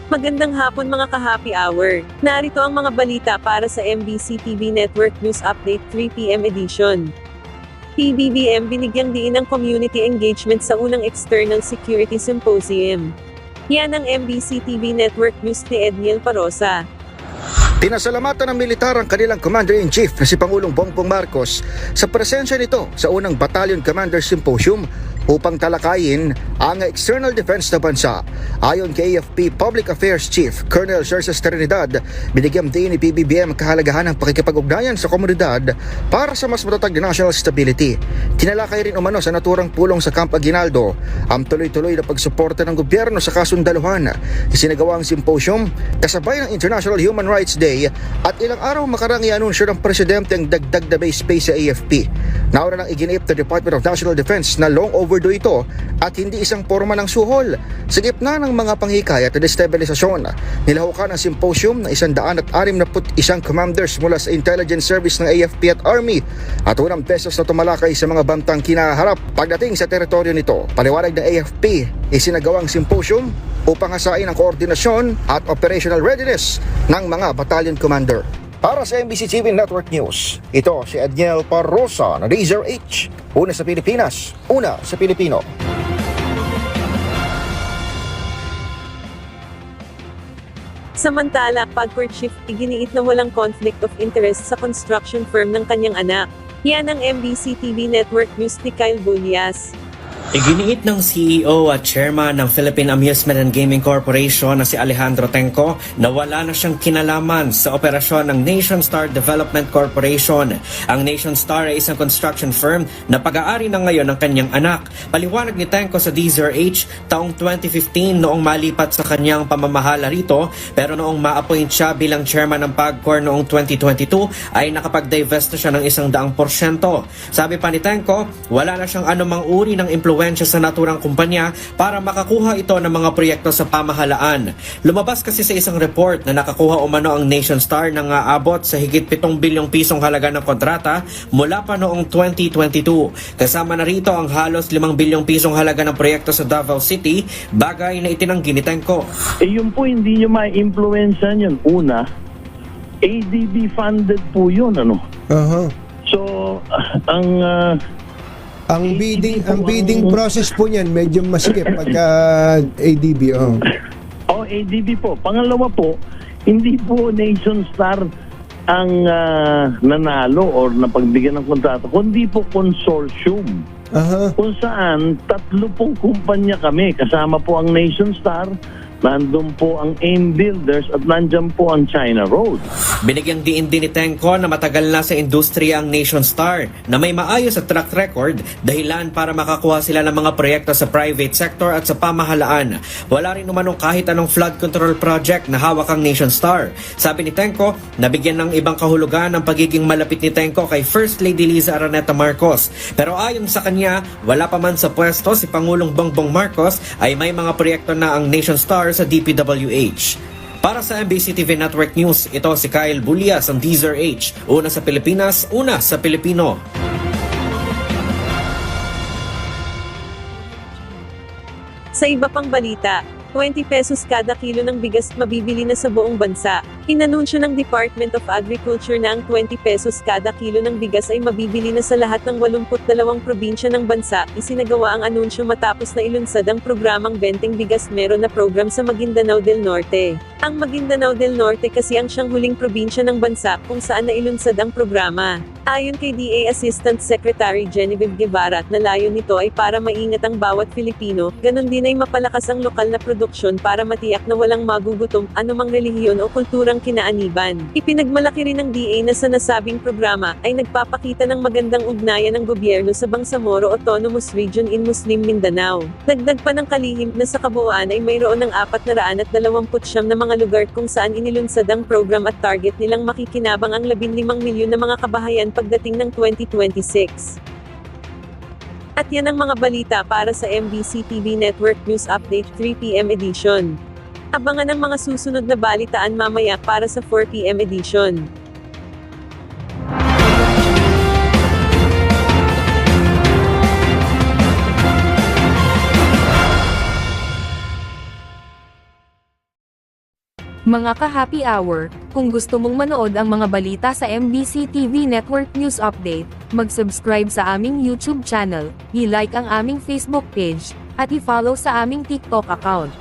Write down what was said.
Magandang hapon mga ka-happy hour. Narito ang mga balita para sa MBC TV Network News Update 3 PM edition. PBBM binigyang diin ang community engagement sa unang External Security Symposium. Yan ang MBC TV Network News ni Edniel Parosa. Pinasalamatan ng militar ang kanilang Commander-in-Chief na si Pangulong Bongbong Marcos sa presensya nito sa unang Battalion Commander Symposium upang talakayin ang external defense na bansa. Ayon kay AFP Public Affairs Chief Colonel Serces Trinidad, binigyan din ni PBBM kahalagahan ng pakikipag-ugnayan sa komunidad para sa mas matatag na national stability. Tinalakay rin umano sa naturang pulong sa Camp Aguinaldo ang tuloy-tuloy na pagsuporta ng gobyerno sa kasundaluhan. Isinagawa ang symposium kasabay ng International Human Rights Day at ilang araw makarang i-anunsyo ng presidente ang dagdag na base space sa AFP. Nauna nang iginip ng Department of National Defense na long overdue ito at hindi isang forma ng suhol. Sa gitna ng mga panghikayat at destabilisasyon, nilahukan ang symposium na 161 commanders mula sa intelligence service ng AFP at Army at unang beses na tumalakay sa mga bantang kinaharap pagdating sa teritoryo nito. Paliwanag ng AFP, isinagawang symposium upang hasain ang koordinasyon at operational readiness ng mga battalion commander. Para sa MBC TV Network News, ito si Edniel Parosa na Razor H. Una sa Pilipinas, una sa Pilipino. Samantala, pag-courtship, iginiit na walang conflict of interest sa construction firm ng kanyang anak. Yan ang MBC TV Network News ni Kyle Bulias. Iginiit ng CEO at Chairman ng Philippine Amusement and Gaming Corporation na si Alejandro Tenco na wala na siyang kinalaman sa operasyon ng Nation Star Development Corporation. Ang Nation Star ay isang construction firm na pag-aari na ngayon ng kanyang anak. Paliwanag ni Tenco sa DZRH, taong 2015 noong malipat sa kanyang pamamahala rito, pero noong ma-appoint siya bilang Chairman ng PAGCOR noong 2022 ay nakapag-divest na siya ng 100%. Sabi pa ni Tenco, wala na siyang anumang uri ng impluensya sa naturang kumpanya para makakuha ito ng mga proyekto sa pamahalaan. Lumabas kasi sa isang report na nakakuha umano ang Nation Star ng aabot sa higit 7 bilyong pisong halaga ng kontrata mula pa noong 2022. Kasama na rito ang halos 5 bilyong pisong halaga ng proyekto sa Davao City, bagay na itinanggi ni Tenco. Yun po hindi nyo ma-influensyan yun. Una, ADB funded po yun. So, Ang bidding process po niyan medyo masikip pagka ADB. ADB po. Pangalawa po, hindi po Nation Star ang nanalo or napagbigyan ng kontrata, kundi po consortium. Kung saan, 3 pong kumpanya kami. Kasama po ang Nation Star, nandun po ang AIM Builders at nandyan po ang China Road. Binigyang diin din ni Tenco na matagal na sa industriya ang Nation Star na may maayos sa track record dahilan para makakuha sila ng mga proyekto sa private sector at sa pamahalaan. Wala rin umanong kahit anong flood control project na hawak ang Nation Star. Sabi ni Tenco, nabigyan ng ibang kahulugan ang pagiging malapit ni Tenco kay First Lady Liza Araneta Marcos. Pero ayon sa kanya, wala pa man sa pwesto si Pangulong Bongbong Marcos ay may mga proyekto na ang Nation Star sa DPWH. Para sa MBC TV Network News, ito si Kyle Bulias ang DZRH. Una sa Pilipinas, una sa Pilipino. Sa iba pang balita, 20 pesos kada kilo ng bigas mabibili na sa buong bansa. Inanunsyo ng Department of Agriculture na ang 20 pesos kada kilo ng bigas ay mabibili na sa lahat ng 82 probinsya ng bansa. Isinagawa ang anunsyo matapos na ilunsad ang programang Benteng Bigas Meron na program sa Maguindanao del Norte. Ang Maguindanao del Norte kasi ang siyang huling probinsya ng bansa kung saan nailunsad ang programa. Ayon kay DA Assistant Secretary Genevieve Guevara, na layon nito ay para maingat ang bawat Filipino, ganon din ay mapalakas ang lokal na produksyon para matiyak na walang magugutom, anumang relihiyon o kulturang kinaaniban. Ipinagmalaki rin ng DA na sa nasabing programa, ay nagpapakita ng magandang ugnayan ng gobyerno sa Bangsamoro Autonomous Region in Muslim Mindanao. Dagdag pa ng kalihim na sa kabuuan ay mayroon ng 429 na mga lugar kung saan inilunsad ang program at target nilang makikinabang ang 15 milyon na mga kabahayan pagdating ng 2026. At yan ang mga balita para sa MBC TV Network News Update 3 PM edition. Abangan ang mga susunod na balitaan mamaya para sa 4 PM edition. Mga ka-happy hour, kung gusto mong manood ang mga balita sa MBC TV Network News Update, mag-subscribe sa aming YouTube channel, i-like ang aming Facebook page, at i-follow sa aming TikTok account.